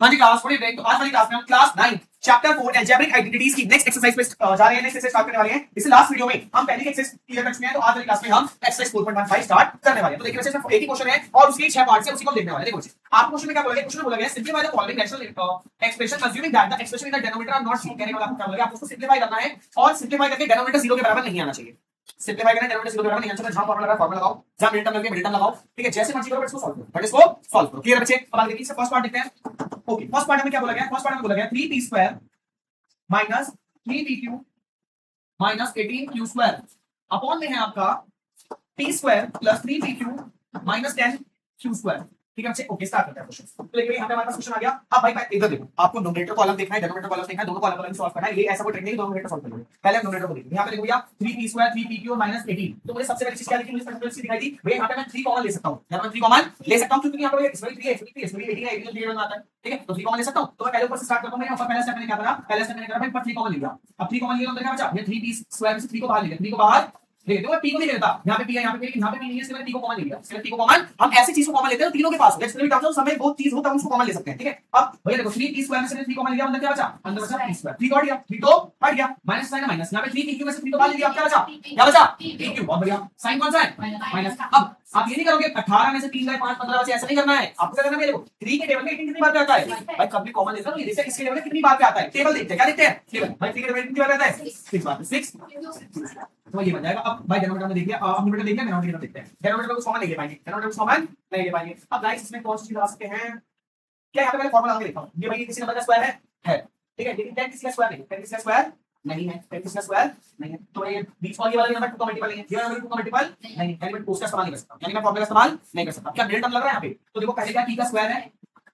हाँ जी क्लास थोड़ी ब्रेक। तो आज वाली क्लास में हम क्लास 9 चैप्टर 4 अलजेब्रिक आइडेंटिटीज की नेक्स्ट एक्सरसाइज पे जा रहे हैं। नेक्स्ट एक्सरसाइज स्टार्ट करने वाले हैं। इससे लास्ट वीडियो में हम पहले की एक्सरसाइज क्लियर कर चुके हैं, तो आज वाली क्लास में हम एक्सरसाइज 4.15 स्टार्ट करने वाले हैं। तो देखिए वैसे इसमें एक ही क्वेश्चन है और उसके 6 पार्ट्स है, उसी को हम देखने वाले हैं। देखो आपको क्वेश्चन में क्या बोला गया, क्वेश्चन में बोला गया simplify the following rational expression assuming that the expression in the denominator are not zero. कहने का मतलब आपको क्या बोला गया, आपको उसको सिंपलीफाई करना है और सिंपलीफाई करके डिनोमिनेटर जीरो के बराबर नहीं आना चाहिए। सिंपलीफाई करना डिनोमिनेटर जीरो के बराबर नहीं आना चाहिए। जहां फॉर्मूला लगा फॉर्मूला लगाओ, जहां मिड टर्म लगे मिड टर्म लगाओ, ठीक है। जैसे मर्जी करो बट इसको सॉल्व करो, बट इसको सॉल्व करो। क्लियर बच्चे? अब आगे देखिए फर्स्ट पार्ट देखते हैं। ओके फर्स्ट पार्ट में क्या बोला गया, फर्स्ट पार्ट में बोला गया 3p² minus 3pq minus 18q² upon में है आपका p² plus 3pq minus 10q²। ठीक है बच्चे? ओके स्टार्ट करते हैं क्वेश्चन। तो देखिए यहां पे हमारे पास क्वेश्चन आ गया। अब भाई इधर देखो, आपको नोमिनेटर कॉलम देखना है, डिनोमिनेटर कॉलम देखना है, दोनों कॉलम सॉल्व करना है। ये ऐसा कोई ट्रिक नहीं, नोमिनेटर सॉल्व करोगे। पहले नोमिनेटर को देखो, यहां पे देखो भैया 3p² 3pq माइनस 18। तो मुझे सबसे पहली चीज क्या लिखी, मुझे सबसे दिखाई दी भैया यहां पे मैं 3 कॉमन ले सकता हूं। यहां पे 3 कॉमन ले सकता हूं क्योंकि यहां पे इसमें 3 है, इसमें 3 है, इसमें 18 है, 18 में आता है। ठीक है? तो 3 कॉमन ले सकता हूं। तो मैं पहले ऊपर से स्टार्ट करता हूं। मैं ऊपर पहला स्टेप मैंने क्या करा, पहला स्टेप मैंने करा भाई ऊपर 3 कॉमन ले लिया। अब 3 कॉमन लिया तो क्या बचा, ये 3p² में से 3 को बाहर ले लिया, 3 को बाहर ले दो। मैं p को नहीं लेता, यहां पे p है, यहां पे p नहीं है, इसलिए मैंने p को कॉमन ले लिया। इसलिए p को कॉमन, हम ऐसी चीज को कॉमन लेते हैं तो तीनों के पास हो। लेट्स से समय बहुत चीज हो तब उसको कॉमन ले सकते हैं। ठीक है? अब भैया देखो 3p² में से 3 कॉमन लिया, अंदर क्या बचा, अंदर बचा p²। 3 को हट गया, 3 तो हट गया, माइनस साइन है माइनस। यहां पे 3pq में से 3 को बाहर ले लिया, अब क्या बचा, क्या बचा pq। बहुत बढ़िया, साइन कौन सा है, माइनस। अब आप ये नहीं करोगे 18 में से 3 गए 5 15 बचे, ऐसा नहीं करना है। आपको क्या करना है, देखो 3 के टेबल में 18 कितनी बार पे आता है भाई, कभी कॉमन लेते हो, ये देखते हैं इसके टेबल में कितनी बार पे आता है। टेबल देखते हैं, क्या देखते हैं, टेबल। भाई 3 के टेबल में कितनी बार आता है, 6 बार। 6 तो ये बन जाएगा। अब भाई डिनोमिनेटर में देख लिया, अब न्यूमरेटर देख लिया, डिनोमिनेटर देखते हैं। डिनोमिनेटर को कॉमन नहीं ले पाएंगे, डिनोमिनेटर को कॉमन नहीं ले पाएंगे। अब गाइस इसमें कौन सी चीज लगा सकते हैं, क्या यहां पे मैंने फार्मूला लगा के देखा हूं। ये भाई किसी नंबर का स्क्वायर है, ठीक है। लेकिन 10 किसी का स्क्वायर नहीं, 10 किसी का स्क्वायर नहीं है, 10 किसी का स्क्वायर नहीं है। तो ये बीच वाली वाला नंबर 2 का मल्टीपल नहीं है, ये नंबर 2 का मल्टीपल नहीं है, यानी मैं उसका इस्तेमाल नहीं कर सकता, यानी मैं फार्मूला का इस्तेमाल नहीं कर सकता। क्या मिडिल टर्म लग रहा है यहां पे, तो देखो पहले क्या p का स्क्वायर है,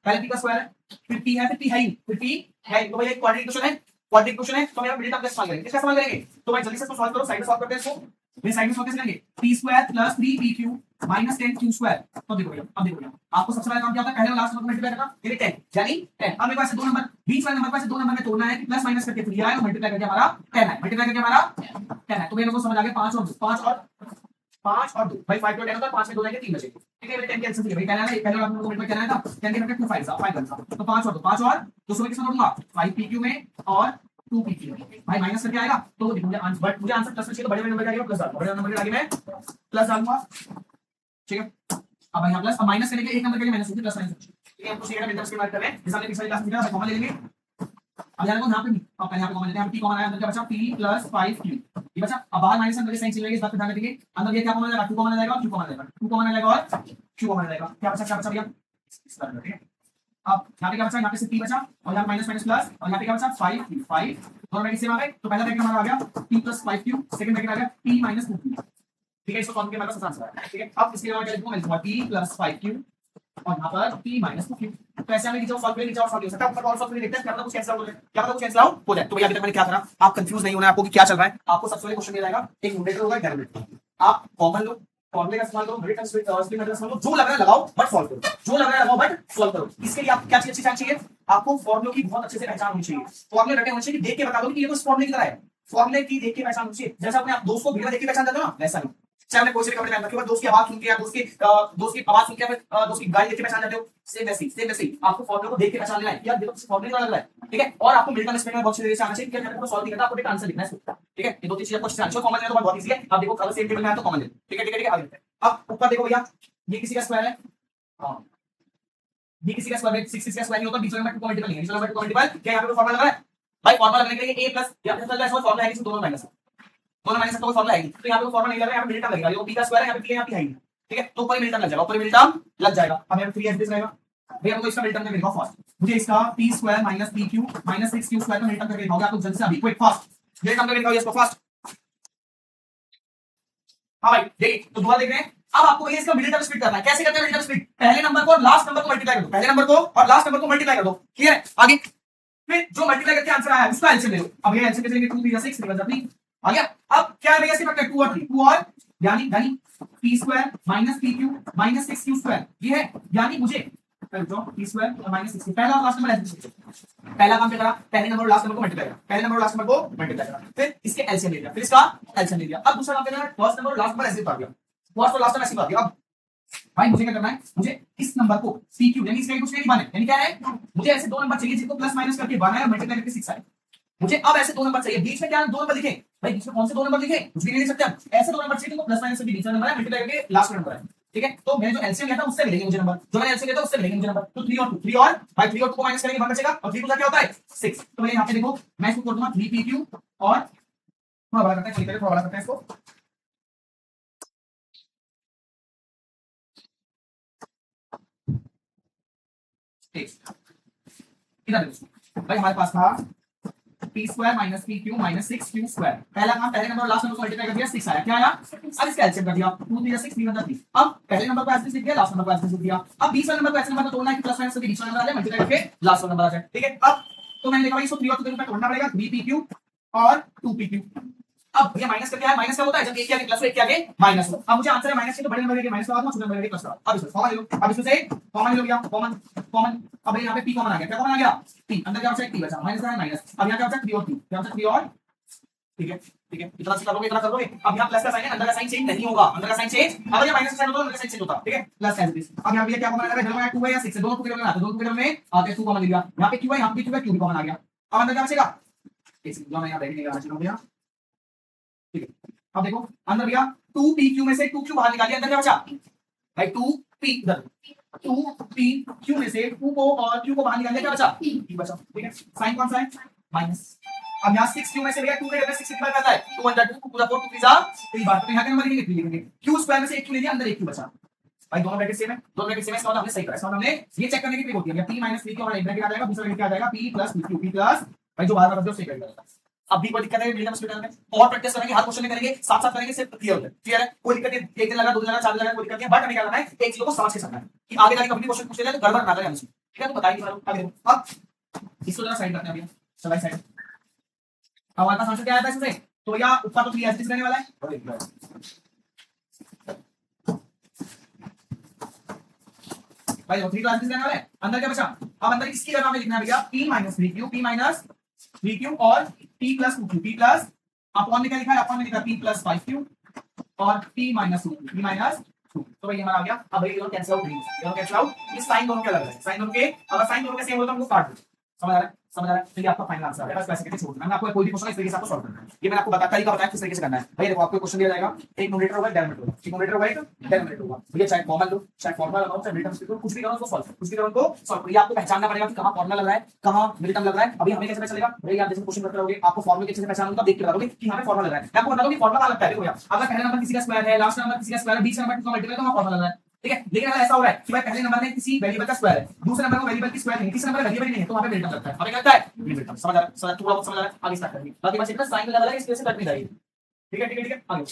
पहले p का स्क्वायर है, फिर p है, फिर p है ही, फिर p है। तो भाई एक क्वाड्रेटिक इक्वेशन है, क्वाड्रेटिक इक्वेशन है, तो हम यहां मिडिल टर्म का इस्तेमाल करेंगे। किसका इस्तेमाल करेंगे, तो भाई जल्दी से इसको सॉल्व करो, साइड में सॉल्व करते हैं इसको। मैं साइड में सॉल्व कैसे करेंगे, p² plus 3pq minus 10q²। तो देखो भैया, अब देखो भैया, आपको सबसे पहले काम क्या होता है, पहले लास्ट नंबर को मल्टीप्लाई करना, ये 10 यानी 10। अब मेरे पास दो नंबर, बीच वाले नंबर पास 2 नंबर में तोड़ना है कि प्लस माइनस करके फिर ये आएगा, मल्टीप्लाई करके हमारा 10 है, मल्टीप्लाई करके हमारा 10 है। तो मेरे को समझ आ गया 5 और 2, 5 और 2 भाई 5 तो 10 होता है, 5 में 2 जाएंगे 3 बचेंगे। ठीक है, 10 कैंसिल हो गई, पहले ना पहले आपको मल्टीप्लाई करना था, 10 के बराबर 2 5 था, तो 5 और 2, 5 और 2 में किसमें जोड़ूंगा, 5pq में और 2pq में। भाई माइनस करके आएगा तो मुझे आंसर, बट मुझे आंसर प्लस में चाहिए, तो बड़े नंबर का आएगा प्लस डालूंगा, बड़े नंबर के आगे मैं प्लस डालूंगा। ठीक है? अब यहाँ प्लस, अब माइनस करने के एक नंबर के लिए माइनस होगी, प्लस माइनस। ठीक है, हमको सीखना मिनटर्स के बारे में, जैसे हमने पिछली क्लास में किया था, कॉमन ले लेंगे। अब यहाँ पे अब यहाँ पे कॉमन लेते हैं, p कॉमन आया, अंदर क्या बचा, p प्लस 5q ये बचा। अब बाहर माइनस अंदर साइन चलेगी, इस बात पे ध्यान रखिए। अंदर ये क्या कॉमन आएगा, 2 कॉमन आएगा और q कॉमन आएगा, 2 कॉमन आएगा और q कॉमन आएगा। क्या बचा भैया, इस तरह। ठीक है? अब यहाँ पे क्या बचा, यहाँ पे से p बचा और यहाँ माइनस माइनस प्लस, और यहाँ पे क्या बचा 5q, 5 दोनों ब्रैकेट सेम आ गए। तो पहला ब्रैकेट हमारा आ गया p plus 5q, second bracket आ गया p माइनस 2q। ठीक है, इसको सॉल्व करके हमारे पास आंसर आया। ठीक है? अब इसके बाद क्या लिखूंगा, मैं लिखूंगा p प्लस 5q और यहाँ पर p माइनस 2q। तो ऐसे हमें नीचे सॉल्व करें, नीचे और सॉल्व हो सकता है, ऊपर और सॉल्व करके देखते हैं क्या पता कुछ कैंसिल आउट हो जाए, क्या पता कुछ कैंसिल आउट हो जाए। तो भैया अभी तक मैंने क्या करा, आप कंफ्यूज नहीं होना है आपको कि क्या चल रहा है। आपको सबसे पहले क्वेश्चन दिया जाएगा, एक न्यूमरेटर होगा, एक डेरिवेटिव। आप कॉमन लो, फॉर्मूले का इस्तेमाल करो, मिडिल स्प्लिट मेथड का इस्तेमाल करो, जो लग रहा है लगाओ बट सॉल्व करो, जो लग रहा है लगाओ बट सॉल्व करो। इसके लिए आप क्या चीज अच्छी चाहिए, आपको फॉर्मूलों की बहुत अच्छे से पहचान होनी चाहिए। फॉर्मूले रटे होने चाहिए, देख के बता दो कि ये तो इस फॉर्मूले की तरह है। फॉर्मूले की देख के पहचान होनी चाहिए, जैसे अपने आप दोस्त को वीडियो देख के पहचान जाते हो ना, वैसा नहीं। चाहे आपने कोई से कपड़े पहन रखे हो, दोस्त की आवाज सुन के या दोस्त की आवाज सुन के फिर दोस्त की गाड़ी देख के पहचान जाते हो, सेम वैसे ही आपको फॉर्मूले को देख के पहचान लेना है, यार देखो फॉर्मूले का लग रहा है। ठीक है? और आपको मिल्टन स्पेलिंग में बहुत अच्छे से आना चाहिए, क्या आपको सॉल्व नहीं करना, आपको एक आंसर लिखना है इसको। ठीक है? ये दो तीन चीजें आपको अच्छे से आना चाहिए। कॉमन लेना तो बहुत इजी है, आप देखो कलर सेम टेबल में है तो कॉमन ले। ठीक है, आगे देखते हैं। अब ऊपर देखो भैया, ये किसी का स्क्वायर है, हां ये किसी का स्क्वायर है, 6 का स्क्वायर नहीं होता, बीच में 2 का मल्टीपल नहीं है, बीच में 2 का मल्टीपल क्या यहां पे फॉर्मूला लग रहा है भाई। फॉर्मूला लगने के लिए a प्लस या फिर चल रहा है, इसमें फॉर्मूला है कि दोनों माइनस का कोई फॉर्मूला है नहीं, तो यहां पे कोई फॉर्मूला नहीं लग रहा है, यहां पे मिलटर्म लगेगा, ये p का स्क्वायर है, यहां पे p है, यहां पे है नहीं। ठीक है? तो ऊपर मिलटर्म लग जाएगा, ऊपर मिलटर्म लग जाएगा। अब यहां पे 3 दिस रहेगा भैया, तो इसका मिलटर्म करके दिखाओ फास्ट। मुझे इसका p² minus 3q minus 6q² का मिलटर्म करके दिखाओगे आप लोग जल्दी से, अभी क्विक फास्ट मिलटर्म करके दिखाओ इसको फास्ट। हाँ भाई देखिए, तो दोबारा देख रहे हैं। अब आपको ये इसका मिडिल टर्म स्प्लिट करना है। कैसे करते हैं मिडिल टर्म स्प्लिट, पहले नंबर को और लास्ट नंबर को मल्टीप्लाई कर दो, पहले नंबर को और लास्ट नंबर को मल्टीप्लाई कर दो। क्लियर है? आगे फिर जो मल्टीप्लाई करके आंसर आया उसका एलसीएम ले लो। अब ये एलसीएम कैसे लेंगे, 2 3 6 3 3 आ गया। अब क्या है भैया, इसके फैक्टर 2 और 3, 2 और यानी p² minus 3q minus 6q², ये है यानी मुझे p² और माइनस 6q, पहला और लास्ट नंबर ऐसे। पहला काम क्या करा, पहले नंबर और लास्ट नंबर को मल्टीप्लाई करा, पहले नंबर और लास्ट नंबर को मल्टीप्लाई करा, फिर इसके एलसीएम ले लिया, फिर इसका एलसीएम ले लिया। अब दूसरा काम क्या करा, फर्स्ट नंबर और लास्ट नंबर ऐसे उतार दिया, फर्स्ट और लास्ट नंबर ऐसे उतार दिया। अब भाई मुझे क्या करना है, मुझे इस नंबर को पी क्यू यानी इसका कुछ नहीं बने, यानी क्या है, मुझे ऐसे दो नंबर चाहिए जिनको प्लस माइनस करके 1 आए और मल्टीप्लाई करके 6 आए। मुझे अब ऐसे दो नंबर चाहिए, बीच में क्या दो नंबर लिखे भाई, बीच में कौन से दो नंबर लिखे, कुछ भी नहीं लिख सकते आप, ऐसे दो नंबर चाहिए जिनको प्लस माइनस करके बीच में नंबर है, मल्टीप्लाई करके लास्ट नंबर है। ठीक है, तो मैंने जो एलसीएम लिया था उससे मिलेंगे मुझे नंबर, जो मैंने एलसीएम लिया था उससे मिलेंगे मुझे नंबर। तो 3 और 2, 3 और भाई 3 और 2 को माइनस करेंगे 1 बचेगा और 3 2 क्या होता है 6। तो मैं यहां पे देखो मैं इसको कर दूंगा 3pq और थोड़ा बड़ा करते हैं, थोड़ा बड़ा करते हैं इसको। इधर देखो भाई हमारे पास था P square minus P Q minus 6q²। पहला काम पहले नंबर और लास्ट नंबर को मल्टीप्लाई कर दिया 6 आया, क्या आया, अब इसका एलसीएम कर दिया 2 3 6 3 3। अब पहले नंबर को ऐसे लिख दिया, लास्ट नंबर को ऐसे लिख दिया। अब 20 वाले नंबर को ऐसे नंबर को तोड़ना है कि प्लस माइनस से बीच वाला नंबर आ जाए, मल्टीप्लाई करके लास्ट वाला नंबर आ जाए। ठीक है, अब तो मैंने देखा भाई इसको 3 और 2 में तोड़ना पड़ेगा, 3pq और 2pq। अब ये माइनस करके आया, माइनस क्या होता है जब एक के आगे प्लस हो एक के आगे माइनस हो। अब मुझे आंसर है माइनस के, तो बड़े नंबर के माइनस लगा दूं, छोटे नंबर के प्लस लगा। अब इसको कॉमन ले लो, अब इसमें से कॉमन ले लो, कॉमन कॉमन। अब यहाँ पे p कॉमन आ गया, क्या कॉमन आ गया p, अंदर क्या बचा एक p बचा, माइनस है माइनस। अब यहाँ क्या बचा 3 और 3, क्या बचा 3 और, ठीक है ठीक है, इतना कर लोगे इतना कर लोगे। अब यहाँ प्लस का साइन है, अंदर का साइन चेंज नहीं होगा, अंदर का साइन चेंज, अगर ये माइनस का साइन होता है अंदर का साइन चेंज होता, ठीक है, प्लस एज इट इज। अब यहाँ पे क्या कॉमन आ रहा है, जब 2 है या 6 है, दोनों टुकड़े में आते हैं, दोनों टुकड़े में आते हैं 2 कॉमन ले लिया, यहाँ पे q है यहाँ पे q है, q भी कॉमन आ गया। अब अंदर क्या बचेगा, इस मैं यहाँ बैठ नहीं लगाना चाहिए भैया, ठीक है। अब देखो अंदर भैया 2pq में से 2q बाहर निकाल दिया, अंदर क्या बचा भाई 2p, इधर 2pq में से 2 को और q को बाहर निकाल दिया, क्या बचा p बचा, ठीक है। साइन कौन सा है माइनस। अब यहाँ 6q में से भैया 2 में 6 कितना आता है 2 1 2 पूरा 4 2 3 जा 3 बार, तो यहाँ का नंबर लिखेंगे 3 लिखेंगे। q स्क्वायर में से 1q ले लिया, अंदर 1q बचा भाई, दोनों ब्रैकेट सेम है, दोनों ब्रैकेट सेम है, इसका मतलब हमने सही करा। इसका मतलब हमने ये चेक करने की ट्रिक होती है, p - 3q और एक ब्रैकेट आ जाएगा, दूसरा ब्रैकेट आ जाएगा p + pq, p प्लस भाई जो बाहर का बचा उसे कर देगा। अब भी कोई दिक्कत है मिलेगा हॉस्पिटल में, और प्रैक्टिस करेंगे, हर क्वेश्चन में करेंगे, साथ साथ करेंगे, सिर्फ क्लियर हो जाए, क्लियर है, कोई दिक्कत नहीं, एक दिन लगा 2 दिन लगा 4 दिन लगा कोई दिक्कत नहीं, बट हमें क्या करना है एक चीज को समझ के चलना है कि आगे जाके कभी क्वेश्चन पूछ ले तो गड़बड़ ना करें हमसे, ठीक है। तो बताइए आगे देखो, अब इसको जरा साइड करते हैं अभी, चलो साइड। अब हमारे पास आंसर क्या आया था इसमें, तो या ऊपर तो 3 एसिड रहने वाला है भाई, 3 क्लासेस रहने वाला है, अंदर क्या बचा, अब अंदर इसकी जगह में लिखना है भैया p - 3q, p - 3q और p + 2q, p plus upon में क्या लिखा है, अपॉन में लिखा p + 5q और p - 2q, p - 2। तो भाई हमारा आ गया। अब भाई ये दोनों कैंसिल आउट नहीं हो सकते, दोनों कैंसिल आउट, ये साइन दोनों के अलग है, साइन दोनों के, अगर साइन दोनों के सेम हो तो हमको काट दो, समझ आ रहा है, समझ आ रहा है। तो ये आपका फाइनल आंसर है, बस वैसे करके छोड़ देना। मैं आपको कोई भी क्वेश्चन इस तरीके से आपको सॉल्व करना है, ये मैंने आपको बताया तरीका बताया किस तरीके से करना है। भैया देखो आपको क्वेश्चन दिया जाएगा, एक न्यूमरेटर होगा, डेनोमिनेटर होगा, एक न्यूमरेटर होगा, एक डेनोमिनेटर होगा। भैया चाहे कॉमन लो, चाहे फार्मूला लगाओ, चाहे मिडटर्म करो, कुछ भी करो उसको सॉल्व करो, कुछ भी करो उनको सॉल्व करो। ये आपको पहचानना पड़ेगा कि कहां फार्मूला लग रहा है, कहां मिडटर्म लग रहा है। अभी हमें कैसे पता चलेगा भैया, आप जैसे क्वेश्चन करते रहोगे आपको फार्मूला कैसे पहचान होगा, देख के बताओगे कि यहां पे फार्मूला लग रहा है। मैं आपको बता दूं कि फार्मूला अलग है, देखो यार, अगर पहला नंबर किसी का स्क्वायर है, लास्ट नंबर किसी का स्क्वायर है, बीच नंबर किसी का मल्टीपल है, तो वहां फार्मूला लग रहा है, ठीक है। लेकिन अगर ऐसा हो रहा है कि भाई पहले नंबर में किसी वेरिएबल का स्क्वायर है, दूसरे नंबर में वेरिएबल की स्क्वायर नहीं, तीसरे नंबर वेरिएबल नहीं है, तो वहां पे मिडटर्म लगता है, हमें लगता है मिडटर्म। समझ आ रहा है, समझ थोड़ा बहुत समझ आ रहा है, आगे स्टार्ट करेंगे। बाकी बस इतना साइन लगा है, इस वजह से कट नहीं जाएगी, ठीक है ठीक है ठीक है। आगे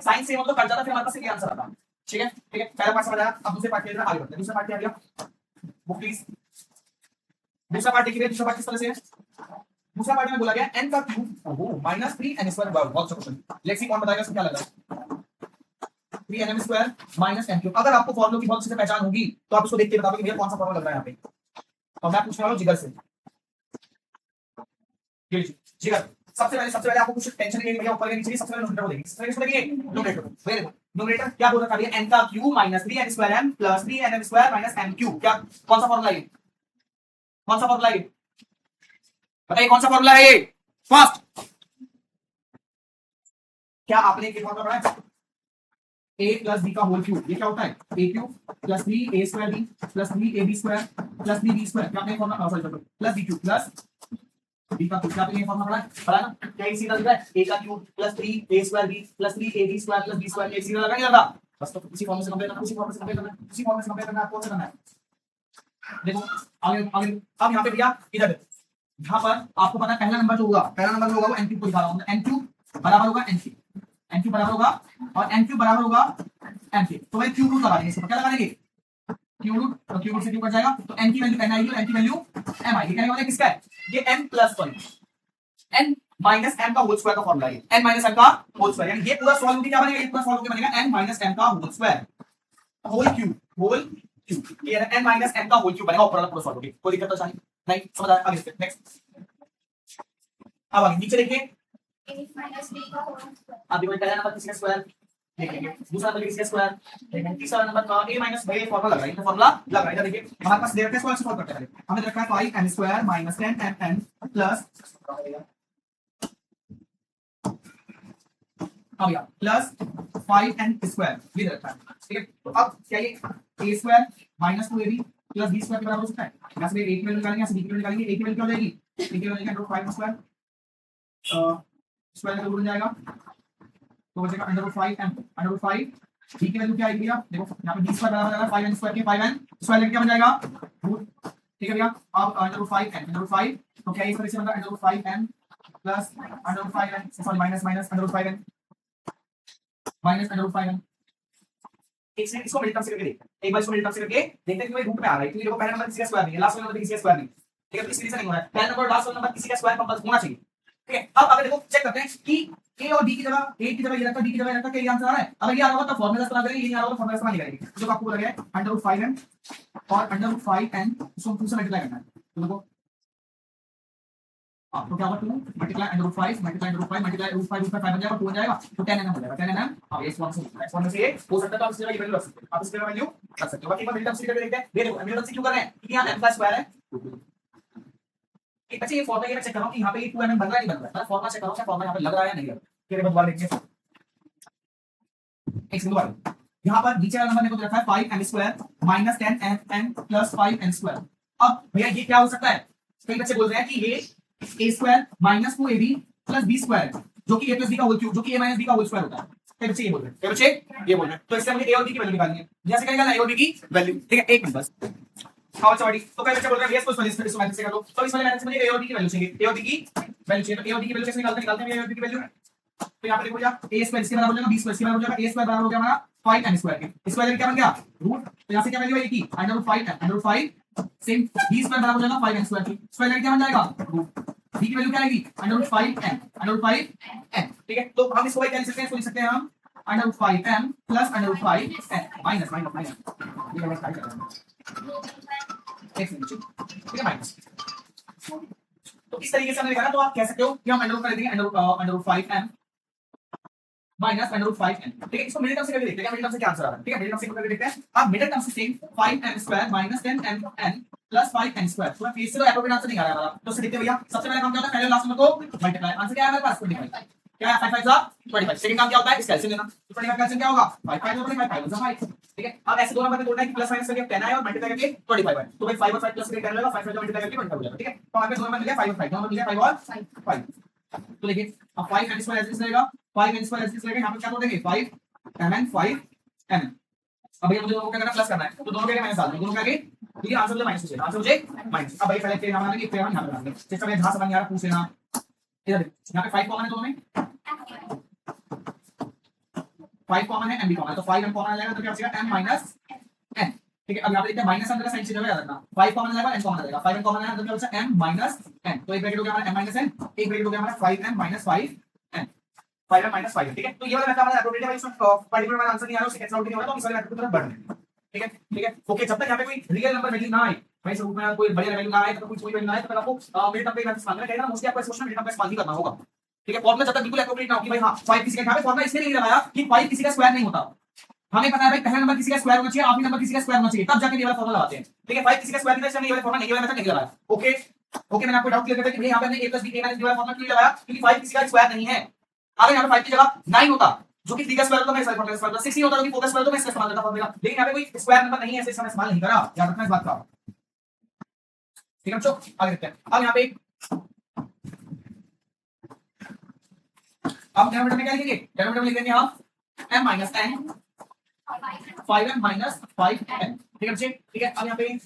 साइन से मतलब कट जाता, फिर हमारे पास ये आंसर आता, ठीक है ठीक है। पहला पार्ट समझ आया, अब दूसरे पार्ट के आगे बढ़ते हैं। दूसरा पार्ट क्या आ गया बुक प्लीज, दूसरा पार्ट देखिए, दूसरा पार्ट किस तरह से है। दूसरा पार्ट में बोला गया n का क्यूब, ओहो -3n², बहुत अच्छा क्वेश्चन। लेट्स सी कौन बताएगा इसको क्या लग रहा है, 3nm² - n क्यूब। अगर आपको फॉर्मूले की बहुत अच्छे से पहचान होगी तो आप इसको देख के बताओगे कि भैया कौन सा फॉर्मूला लग रहा है यहाँ पे। तो मैं पूछने वाला हूँ जिगर से, जिगर सबसे पहले आपको कुछ टेंशन नहीं है भैया, ऊपर के नीचे सबसे पहले न्यूमरेटर को देखिए, सबसे पहले इसको देखिए न्यूमरेटर को। वेरी गुड, न्यूमरेटर क्या बोल रखा है n का cube -3n² plus 3nm² - m cube. क्या कौन सा फॉर्मूला है, कौन सा फॉर्मूला है बताइए, कौन सा फॉर्मूला है ये फास्ट। क्या आपने एक फॉर्मूला पढ़ा है, a + b का होल क्यूब, ये क्या होता है a³ + 3a² b + 3ab² + 3b²। क्या आपने formula sorry plus b³ plus b का क्यूब, क्या आपने फॉर्मूला पढ़ा ना, क्या ये सीधा लिखा है a का cube + 3a² b + 3ab² + b², ये सीधा लगा नहीं लगा, बस तो उसी फॉर्मूले से कंपेयर करना, उसी फॉर्मूले से कंपेयर करना, उसी फॉर्मूले से कंपेयर करना, आपको क्या करना है। देखो आगे आगे, अब यहाँ पे भैया इधर यहाँ पर आपको पता है पहला नंबर जो होगा, पहला नंबर जो होगा वो n³ को दिखा रहा हूं, n³ बराबर होगा n3, n³ बराबर होगा और n³ बराबर होगा m3। तो भाई क्यूब रूट लगा देंगे, इसको क्या लगा देंगे क्यूब रूट, तो क्यूब रूट से क्यूब कट जाएगा, तो n की वैल्यू n आएगी और n की वैल्यू m आएगी। कहने वाला किसका है, ये n plus sorry n minus m का होल स्क्वायर का फॉर्मूला है, n माइनस m का होल स्क्वायर, यानी ये पूरा सॉल्व होके क्या बनेगा, ये पूरा सॉल्व होके बनेगा n माइनस m का होल स्क्वायर, होल क्यूब ये n माइनस m का होल क्यूब बनेगा, ऊपर वाला पूरा सॉल्व होके, कोई दिक्कत तो नहीं, समझ आया। आगे नेक्स्ट, अब आगे नीचे देखिए, अब देखो पहला नंबर किसका स्क्वायर, देखेंगे। दूसरा नंबर इसका स्क्वायर देखेंगे। तीसरा नंबर का a माइनस b फॉर्मूला लग रहा है, ये फॉर्मूला लग रहा है। देखिए हमारे पास दे रखा है, स्क्वायर से सॉल्व करते हैं। हमने रखा है 5m square minus 10mn plus अब यार प्लस 5n स्क्वायर ये रखा है, ठीक है। तो अब क्या ये a square minus 2ab plus b square के बराबर हो सकता है। यहां से a की वैल्यू निकालेंगे, यहां से b की वैल्यू निकालेंगे। a की वैल्यू क्या हो जाएगी, a की वैल्यू अंडर 5 स्क्वायर स्क्वायर का रूट बन जाएगा, तो बचेगा अंडर 5m अंडर 5 b की वैल्यू क्या आएगी भैया, देखो यहां पे b स्क्वायर बराबर आ रहा है 5n स्क्वायर के, 5n स्क्वायर लेके क्या बन जाएगा रूट, ठीक है भैया। अब अंडर 5n अंडर 5 तो क्या इस तरह से बनता है under 5m plus under 5n sorry minus minus under 5n minus under 5n। एक सेकंड इसको मिडिल टर्म से करके देखते हैं, एक बार इसको मिडिल टर्म से करके देखते हैं कि रूट में आ रहा है, क्योंकि देखो पहला नंबर किसी का स्क्वायर नहीं है, लास्ट वाला नंबर किसी का स्क्वायर नहीं है, ठीक है। तो इस सीरीज से नहीं हो रहा है, पहला नंबर और लास्ट वाला नंबर किसी का स्क्वायर कंपल्सरी होना चाहिए, ठीक है। अब अगर देखो चेक करते हैं कि a और d की जगह a की जगह ये रखा, d की जगह ये रखा, क्या ये आंसर आ रहा है। अगर ये आ रहा होगा तो फॉर्मूला इस्तेमाल करेंगे, ये नहीं आ रहा होगा तो फॉर्मूला इस्तेमाल नहीं करेंगे। जो आपको बोला गया है अंडर 5m और अंडर 5n इसको 2 से मल्टीप्लाई करना है, तो देखो तो क्या होगा 2 multiply under 5 multiply under 5 multiply root 5 बन जाएगा, 2 हो जाएगा, तो 10n हो जाएगा, 10n। अब इस फॉर्म से ये हो सकता है, तो आप इस जगह ये वैल्यू रख सकते हैं, आप इस जगह वैल्यू रख सकते हो। बाकी मिडिल टर्म से करके देखते हैं। ये देखो मिडिल टर्म से क्यों कर रहे हैं, क्योंकि यहां m का स्क्वायर है। अच्छा ये फॉर्मूला ये मैं चेक कर रहा हूं कि यहां पे ये 2mm बन रहा है नहीं बन रहा है, फॉर्मूला चेक कर रहा हूं क्या फॉर्मूला यहां पे लग रहा है या नहीं लग रहा है। फिर एक बार देखिए एक सिंगल बार यहां पर नीचे वाला नंबर ने को रखा है 5m square minus 10n plus 5n square. अब भैया ये क्या हो सकता है, कई बच्चे बोल रहे हैं कि ये a square minus 2ab plus b square जो कि a प्लस b का होल क्यूब जो कि a माइनस b का होल स्क्वायर होता है। कई बच्चे ये बोल रहे हैं, कई बच्चे ये बोल रहे हैं, तो इससे मुझे a और b की वैल्यू निकालनी है। जैसे क्या निकालना है a और b की वैल्यू, ठीक है। एक मिनट बस हाँ चौड़ी, तो कई बच्चे बोल रहे हैं इसको इस मैथड से कर दो, तो इस वाले मैथड से मुझे a और b की वैल्यू चाहिए, a और b की वैल्यू चाहिए। तो a और b की वैल्यू कैसे निकालते हैं a और b की वैल्यू, तो यहाँ पे देखो भैया a स्क्वायर इसके बराबर हो जाएगा, b स्क्वायर इसके बराबर हो जाएगा, a स्क्वायर बराबर हो गया हमारा 5m स्क्वायर के, स्क्वायर क्या बन गया रूट, तो यहाँ से क्या वैल्यू है की under 5 under 5 same b square बराबर हो जाएगा 5m स्क्वायर की, स्क्वायर क्या बन जाएगा रूट, b की वैल्यू क्या आएगी अंडर 5m अंडर 5m, ठीक है। तो हम इसको क्या लिख सकते हैं, इसको लिख सकते हैं हम under 5m plus under 5m minus minus minus ये वाला साइड कर रहे हैं, ठीक है माइनस। तो इस तरीके से हमने लिखा ना, तो आप कह सकते हो कि हम अंडर रूट कर देंगे under 5m minus under root 5n, ठीक है। इसको मिडिल टर्म से करके देखते हैं मिडिल टर्म से क्या आंसर आ रहा है, ठीक है। मिडिल टर्म से करके देखते हैं। अब मिडिल टर्म से same 5m square minus 10mn plus 5n square, तो फिर से तो एप्रोप्रिएट आंसर नहीं आ रहा है हमारा, तो इससे देखते हैं भैया सबसे पहले काम क्या होता है, पहले लास्ट नंबर को मल्टीप्लाई, आंसर क्या है हमारे पास 25, क्या है 5 5 25। सेकंड काम क्या होता है, इसका एलसीएम लेना, तो 25 का एलसीएम क्या होगा 5 5 25 5 5, ठीक है। अब ऐसे दो नंबर में तोड़ना है कि प्लस माइनस करके 10 आए और मल्टीप्लाई करके 25 है, तो भाई 5 और 5 प्लस करके 10 होगा, 5 5 मल्टीप्लाई करके 25 हो जाएगा, ठीक है। तो हमारे पास दो नंबर मिल गया 5 और 5, दो नंबर मिल गया 5 और 5। तो देखिए अब 5n स्क्वायर ऐसे रहेगा, 5n स्क्वायर ऐसे रहेगा, यहां पे क्या तोड़ेंगे 5mn 5mn। अब ये मुझे दोनों को क्या करना प्लस करना है, तो दोनों के माइनस डाल दो, दोनों के आगे, ठीक है। आंसर मुझे माइनस चाहिए, आंसर मुझे माइनस। अब भाई पहले के नाम बनाने की फिर हम यहां पे बनाएंगे, जैसे मैं जहां से बन यार पूछ लेना, इधर यहां पे 5 कॉमन है, दोनों में 5 कॉमन है, m भी कॉमन है, तो 5m कॉमन आ जाएगा, तो क्या बचेगा m माइनस n, ठीक है। अब यहां पे देखते हैं माइनस अंदर साइन चीज याद रखना, 5 कॉमन आ जाएगा n कॉमन आ जाएगा, 5m कॉमन है तो क्या बचेगा m माइनस n, तो एक ब्रैकेट हो गया हमारा m माइनस n, एक ब्रैकेट हो गया हमारा 5m minus 5n 5m minus 5, ठीक है। तो ये वाला मेथड हमारा एप्रोप्रिएट है, इसमें पर्टिकुलर वाला आंसर नहीं आ रहा, उससे कैंसिल आउट नहीं हो रहा, तो इस वाले मेथड की तरफ बढ़ रहे हैं, ठीक है ठीक है। ओके, जब तक यहां पे कोई रियल नंबर वैल्यू ना आए, भाई इस रूप में कोई बड़ी वैल्यू ना आए, तो कोई वैल्यू ना आए, तो आपको मिडिल टर्म पे इस्तेमाल करना चाहिए ना, मोस्टली आपको इस क्वेश्चन में मिडिल टर्म पे इस्तेमाल ही करना होगा, ठीक है। फॉर्मूला जब तक बिल्कुल एप्रोप्रिएट ना हो कि भाई हां 5 किसी का, यहां पे फॉर्मूला इसलिए नहीं लगाया कि 5 किसी का स्क्वायर नहीं होता, हमें पता है भाई पहला नंबर किसी का स्क्वायर होना चाहिए, आखिरी नंबर किसी का स्क्वायर होना चाहिए, तब जाके ये वाला फॉर्मूला लगाते हैं, ठीक है। 5 किसी का स्क्वायर नहीं था, इसलिए ये वाला फॉर्मूला नहीं, ये वाला मेथड नहीं लगाया। ओके ओके, मैंने आपको डाउट क्लियर कर दिया कि भाई यहां पे हमने a + b a - b वाला फॉर्मूला क्यों लगाया, क्योंकि 5 किसी का स्क्वायर नहीं है। अगर यहां पे 5 की जगह 9 होता जो कि 3 का स्क्वायर होता, मैं इस फॉर्मूला इस्तेमाल करता, 16 होता जो कि 4 का स्क्वायर होता, मैं इसका इस्तेमाल करता फॉर्मूला, लेकिन यहां पे कोई स्क्वायर नंबर नहीं है, ऐसे इसका इस्तेमाल नहीं करा, याद रखना इस बात का, ठीक है बच्चों। आगे देखते हैं। अब यहां पे अब डेनोमिनेटर में क्या लिखेंगे, डेनोमिनेटर में लिख देंगे हम m minus n 5m minus 5n, ठीक है बच्चे, ठीक है। अब यहाँ पे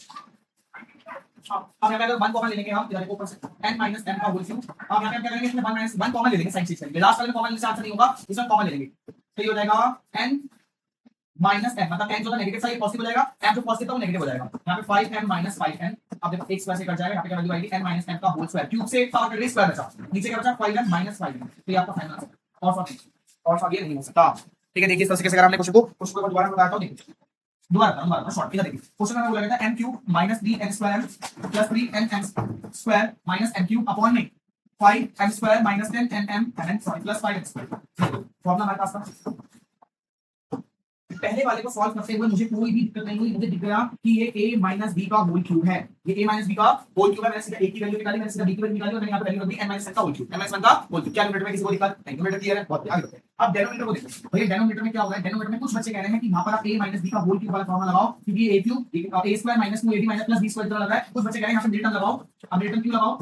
अब यहाँ पे अगर 1 कॉमन ले लेंगे हम, इधर देखो ऊपर से n माइनस m का होल क्यूब, अब यहाँ पे हम क्या करेंगे, इसमें 1 माइनस 1 कॉमन ले लेंगे, साइन चीज करेंगे, लास्ट वाले में कॉमन से आंसर नहीं होगा, इसमें कॉमन ले लेंगे, तो ये हो जाएगा n माइनस m, मतलब n जो था नेगेटिव साइड पॉजिटिव हो जाएगा, m जो पॉजिटिव था वो नेगेटिव हो जाएगा, यहाँ पे 5m माइनस 5n। अब देखो एक स्क्वायर से कट जाएगा, यहाँ पे क्या वैल्यू आएगी n माइनस m का होल स्क्वायर, क्यूब से पावर कर स्क्वायर बचा, नीचे क्या बचा 5m माइनस 5n, तो ये आपका फाइनल आंसर, और सब ये नहीं हो सकता, ठीक है। देखिए इस तरह से कैसे करा हमने क्वेश्चन को दोबारा बताता हूं, देखिए दोबारा शॉर्ट इधर देखिए, क्वेश्चन में बोला गया था m cube minus 3n square plus 3nm square minus m cube upon में 5m square minus 10nm plus 5m square, formula हमारे पास था, पहले वाले को सॉल्व करते हुए मुझे कोई भी दिक्कत नहीं हुई, मुझे दिख गया कि ये a माइनस बी का होल क्यूब है, ये a माइनस बी का होल क्यूब है। मैंने सीधा a की वैल्यू निकाली, मैंने सीधा b की वैल्यू निकाली और मैंने यहाँ पे वैल्यू रख दी n माइनस 1 का होल क्यूब, n माइनस 1 का होल क्यूब। क्या न्यूमरेटर में किसी को दिक्कत नहीं, न्यूमरेटर क्लियर है, बहुत आगे बढ़ते हैं। अब डेनोमिनेटर को देखो भैया, डेनोमिनेटर में क्या होगा, डेनोमिनेटर में कुछ बच्चे कह रहे हैं कि यहाँ पर आप a माइनस बी का होल क्यूब वाला फॉर्मूला लगाओ, क्योंकि a cube a square minus 2ab minus plus b square इतना लग रहा है। कुछ बच्चे कह रहे हैं यहाँ पे मिडटर्म लगाओ, अब मिडटर्म क्यों लगाओ,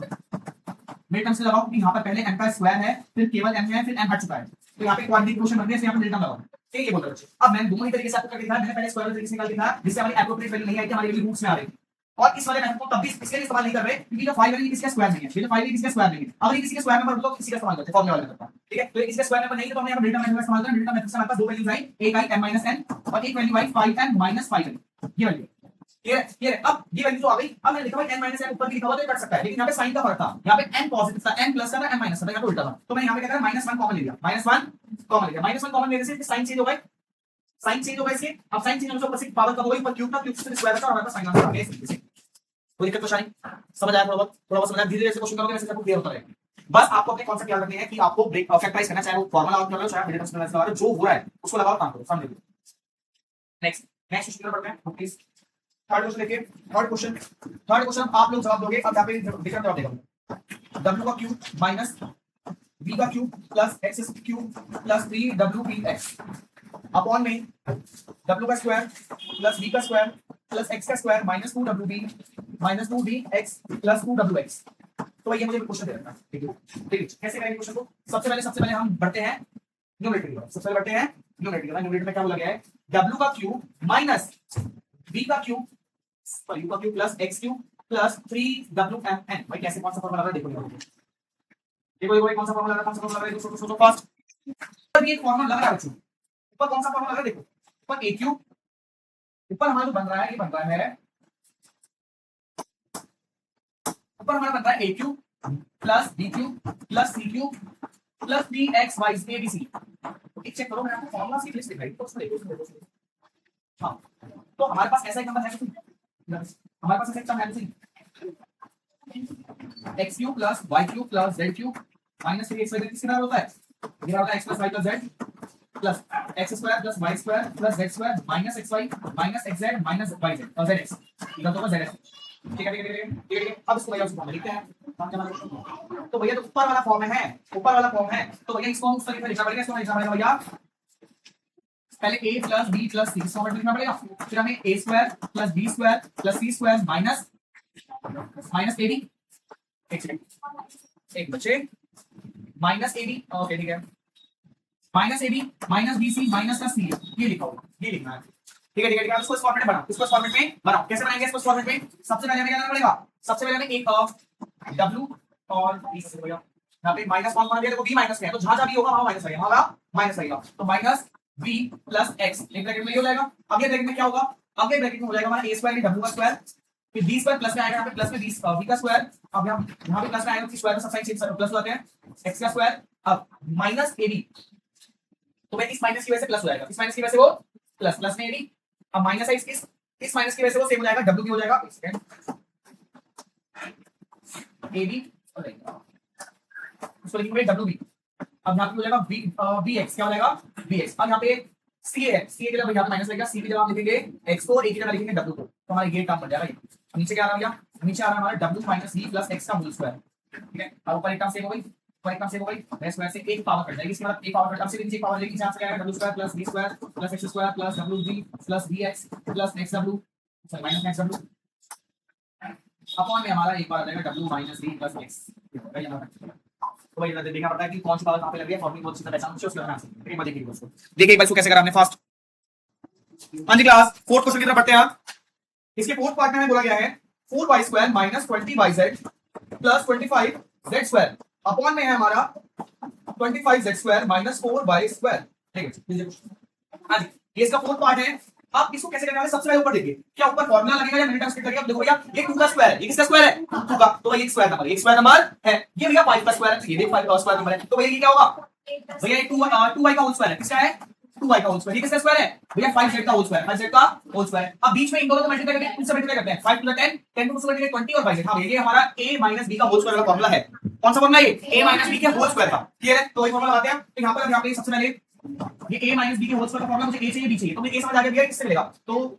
मिडटर्म से लगाओ क्योंकि यहाँ पर पहले m का स्क्वायर है, फिर केवल m है, फिर m हट चुका है, तो यहाँ पे क्वाड्रेटिक इक्वेशन बन गई है, यहाँ पे मिडटर्म लगाओ। ठीक है, बोल रहे हो। अब मैंने दोनों ही तरीके से आपको करके दिखाया, मैंने पहले स्क्वायर तरीके से निकाल के दिखाया, जिससे हमारी एप्रोप्रिएट वैल्यू नहीं आई थी, हमारी वैल्यू रूट्स में आ रही। और इस वाले मेथड को तब भी इसलिए इस्तेमाल नहीं कर रहे क्योंकि जो 5 वैल्यू किसी का स्क्वायर नहीं है, ये जो 5 वैल्यू किसी का स्क्वायर नहीं है। अगर ये किसी का स्क्वायर नंबर हो तो किसी का इस्तेमाल करते हैं फॉर्मूला वाले मेथड का, ठीक है। तो इसका स्क्वायर नंबर नहीं है तो हमने यहाँ मिडटर्म मेथड का इस्तेमाल किया। मिडटर्म मेथड से हमारे पास दो वैल्यूज आई, एक आई m - n और एक वैल्यू आई 5m - 5n, ये वैल्यू ये अब ये वैल्यू तो आ गई। अब मैंने लिखा भाई n - n ऊपर भी लिखा हुआ तो कट सकता है, लेकिन यहाँ पे साइन का फर्क था, यहाँ पे n पॉजिटिव था, n प्लस था, m माइनस था, यहाँ पे उल्टा था। तो मैं यहाँ पे क्या करा, -1 कॉमन ले लिया, -1 कॉमन ले लिया, -1 कॉमन लेने से साइन चेंज हो गए, साइन चेंज हो गया इसके। अब साइन चेंज होने से ऊपर से पावर कब हो गई, ऊपर क्यूब था, क्यूब से स्क्वायर था और हमारे पास साइन आंसर आ गया इस तरीके से। कोई दिक्कत तो शायद समझ आया, थोड़ा बहुत समझ आया। धीरे धीरे से क्वेश्चन करोगे वैसे आपको क्लियर होता रहेगा। बस आपको अपने कॉन्सेप्ट याद रखने हैं कि आपको ब्रेक फैक्टराइज करना, चाहे वो फॉर्मूला आउट कर लो, चाहे मिडिल टर्म्स लगा लो, जो हो रहा है उसको लगाओ, काम करो, समझ लो। नेक्स्ट क्वेश्चन पर बढ़ते हैं प्लीज। थर्ड क्वेश्चन देखिए, थर्ड क्वेश्चन आप लोग जवाब दोगे। अब यहाँ पे डिफरेंट जवाब देगा, w का क्यूब माइनस v का cube plus x cube plus 3wpx upon में w का स्क्वायर प्लस v का स्क्वायर प्लस x का square minus 2wp minus 2vx plus 2wx। तो ये मुझे क्वेश्चन दे रखा है, ठीक है। ठीक है, कैसे करेंगे क्वेश्चन को। सबसे पहले हम बढ़ते हैं न्यूमरेटर की तरफ। सबसे पहले बढ़ते हैं न्यूमरेटर की तरफ। न्यूमरेटर में क्या बोला गया है, w का क्यूब माइनस v का क्यूब u का cube plus x cube plus 3wmn। भाई कैसे, कौन सा फॉर्मूला लगा, देखो देखो कौन सा फॉर्मूला लगा, कौन सा फॉर्मूला लगा, सोचो फास्ट। ऊपर ये फॉर्मूला लग रहा है बच्चों, ऊपर कौन सा फॉर्मूला लगा, देखो ऊपर a क्यूब, ऊपर हमारा जो बन रहा है, ये बन रहा है, ऊपर हमारा बन रहा है a cube plus b cube plus c cube plus 3xy abc। एक चेक करो, मैंने आपको फॉर्मूलास की लिस्ट दिखाई, तो उसमें देखो। हां, तो हमारे पास ऐसा एक नंबर है, हमारे पास ऐसा एक टर्म है, x cube plus y cube plus z cube minus 3xy किसके बराबर होता है, ये होता है x plus y plus z plus x square plus y square plus z square minus xy minus xz minus yz और zx, इधर तो zx। ठीक है। अब इसको भैया उसको लिखते हैं, तो भैया तो ऊपर वाला फॉर्म है, ऊपर वाला फॉर्म है, तो भैया इसको हम उस तरीके से लिखना पड़ेगा। इसको लिखना पड़ेगा भैया, पहले a plus b plus c इसको लिखना पड़ेगा, फिर हमें a square plus b square plus c square minus ab एक बचे माइनस ab, ओके ठीक है, minus ab minus bc minus का c, ये लिखा होगा, ये लिखना है। ठीक है। अब इसको इस फॉर्मेट में बनाओ, इसको इस फॉर्मेट में बनाओ। कैसे बनाएंगे इसको इस फॉर्मेट में, सबसे पहले हमें क्या करना पड़ेगा, सबसे पहले हमें एक w और b से होगा, यहां पे माइनस कौन बना दिया, देखो b माइनस में है, तो जहां भी होगा वहां माइनस लगेगा, वहां माइनस लगेगा, तो माइनस v प्लस x एक ब्रैकेट में ये हो जाएगा। अगले ब्रैकेट में क्या होगा, अगले ब्रैकेट में हो जाएगा हमारा a स्क्वायर w का स्क्वायर, फिर b स्क्वायर प्लस में आएगा, यहाँ पे प्लस में v का स्क्वायर, अब यहाँ पे प्लस में आएगा, स्क्वायर का सब साइन चेंज प्लस हो जाते हैं, x का स्क्वायर, अब माइनस ab, तो भाई इस माइनस की वजह से प्लस हो जाएगा, इस माइनस की वजह से वो प्लस में ab, अब माइनस है इस माइनस की वजह से वो सेम हो जाएगा, w की हो जाएगा ab, उसको लिखेंगे wb। अब यहाँ पे हो जाएगा bx, क्या हो जाएगा bx। अब यहाँ पे ca है, ca की जगह यहाँ पे माइनस लगेगा, c की जगह आप लिखेंगे x को, a की जगह लिखेंगे w को, तो हमारा ये काम बन जाएगा। ये नीचे क्या आ रहा है, नीचे आ रहा है हमारा w minus v plus x का होल स्क्वायर। ठीक है, अब ऊपर एक टर्म सेम हो गई, ऊपर एक टर्म सेम हो गई, स्क्वायर से एक पावर कट जाएगी, इसके बाद एक पावर कट, अब से नीचे एक पावर लेके यहाँ से आएगा w square plus v square plus x square plus wv plus vx plus xw, sorry minus xw upon में हमारा एक बार आ जाएगा w minus v plus x। तो भाई देखना पड़ता है कि कौन सी पावर कहां पे लग रही है, फॉर्मूला बहुत सीधा पहचान, उसको लगाना है। एक बार देखिए उसको, देखिए एक बार इसको कैसे करा हमने फास्ट। हां जी क्लास, फोर्थ क्वेश्चन की तरफ बढ़ते हैं। इसके फोर्थ पार्ट में हमें बोला गया है 4y square minus 20yz plus 25z square upon में है हमारा 25z square minus 4y square. ठीक है, हां जी, ये इसका फोर्थ पार्ट है। अब इसको कैसे करने वाले, सबसे पहले ऊपर देखिए, क्या ऊपर फॉर्मूला लगेगा या मिनट स्प्लिट करिए। अब देखो भैया, ये 2 का स्क्वायर है, ये किसका स्क्वायर है, 2 का, तो ये स्क्वायर नंबर है। ये भैया 5 का स्क्वायर है, ये देख 5 का स्क्वायर नंबर है, तो भैया ये क्या होगा, भैया ये 2y का होल स्क्वायर है, किसका है, 2y का होल स्क्वायर, ये किसका स्क्वायर है भैया 5z का होल स्क्वायर, 5z का होल स्क्वायर। अब बीच में इन दोनों को मल्टीप्लाई करके इनसे मल्टीप्लाई करते हैं, 5 * 10 10 * 2 20 और 5z। हां, ये हमारा a - b का होल स्क्वायर वाला फॉर्मूला है। कौन सा फॉर्मूला है ये, a - b के होल स्क्वायर का। क्लियर है, तो ये फॉर्मूला लगाते हैं। तो यहां पर ये सबसे पहले ये a माइनस b के होल स्क्वायर का फॉर्मूला मुझे a चाहिए b चाहिए, तो मुझे a समझ आ गया किससे मिलेगा, तो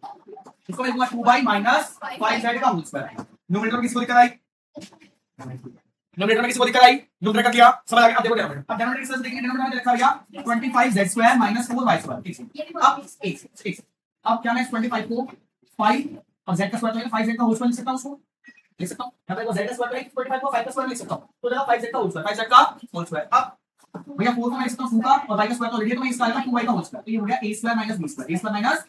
इसको मैं लिखूंगा 2y माइनस 5z का होल स्क्वायर। न्यूमरेटर में किसको दिक्कत आई, न्यूमरेटर में किसको दिक्कत आई, न्यूमरेटर कर दिया, समझ आ गया। अब देखो डिनोमिनेटर, अब डिनोमिनेटर किस तरह से देखेंगे, डिनोमिनेटर में लिखा गया 25z² माइनस 4y², ठीक है। अब एक अब क्या मैं 25 को 5 और z का स्क्वायर तो 5z का होल स्क्वायर लिख सकता हूं, उसको लिख सकता हूं, यहां पे z का स्क्वायर तो 25 को 5 का स्क्वायर लिख सकता हूं, तो जगह 5z का होल स्क्वायर, 5z का होल स्क्वायर। अब भैया 4 को मैं लिख सकता हूं 2 का और y का स्क्वायर तो ऑलरेडी, तो मैं इसका आएगा 2y का होल स्क्वायर, तो ये हो गया a² minus b², a² minus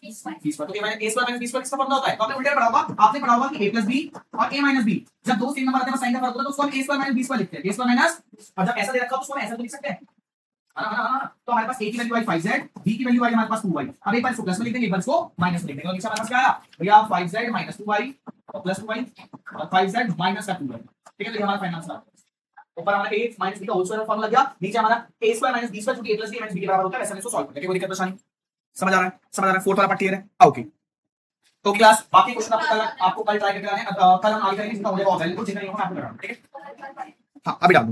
b², तो ये मैंने a² माइनस b² किसका फॉर्मूला होता है, तो आपने उल्टा पढ़ा होगा, आपने पढ़ा होगा कि a + b और a माइनस b जब दो सेम नंबर आते हैं साइन का फर्क होता है तो उसको हम a² माइनस b² लिखते हैं, a² माइनस, और जब ऐसा दे रखा हो तो उसको हम ऐसा तो लिख सकते हैं, तो हमारे पास a की वैल्यू आई 5z, b की वैल्यू आई हमारे पास 2y। अब एक बार इसको प्लस में लिख देंगे, एक बार इसको माइनस में लिख देंगे, तो नीचे हमारे पास क्या आया भैया 5z माइनस 2y और प्लस 2y और 5z माइनस का 2y, ठीक है। तो ये हमारा फाइनल आंसर, ऊपर हमारा a माइनस b का होल स्क्वायर फॉर्मूला लग गया, नीचे हमारा a² माइनस b² जो कि a + b माइनस b के बराबर होता है, वैसे इसको सॉल्व करेंगे, कोई दिक्कत परेशानी, समझ आ रहा है, समझ आ रहा है, फोर्थ वाला पार्ट क्लियर है, ओके। तो क्लास बाकी क्वेश्चन आपको कल ट्राई करके आने, कल हम आगे करेंगे, जितना हो जाएगा और वैल्यू को जितना नहीं होगा मैं आपको कराऊंगा, ठीक है। हां अभी डाल दूंगा।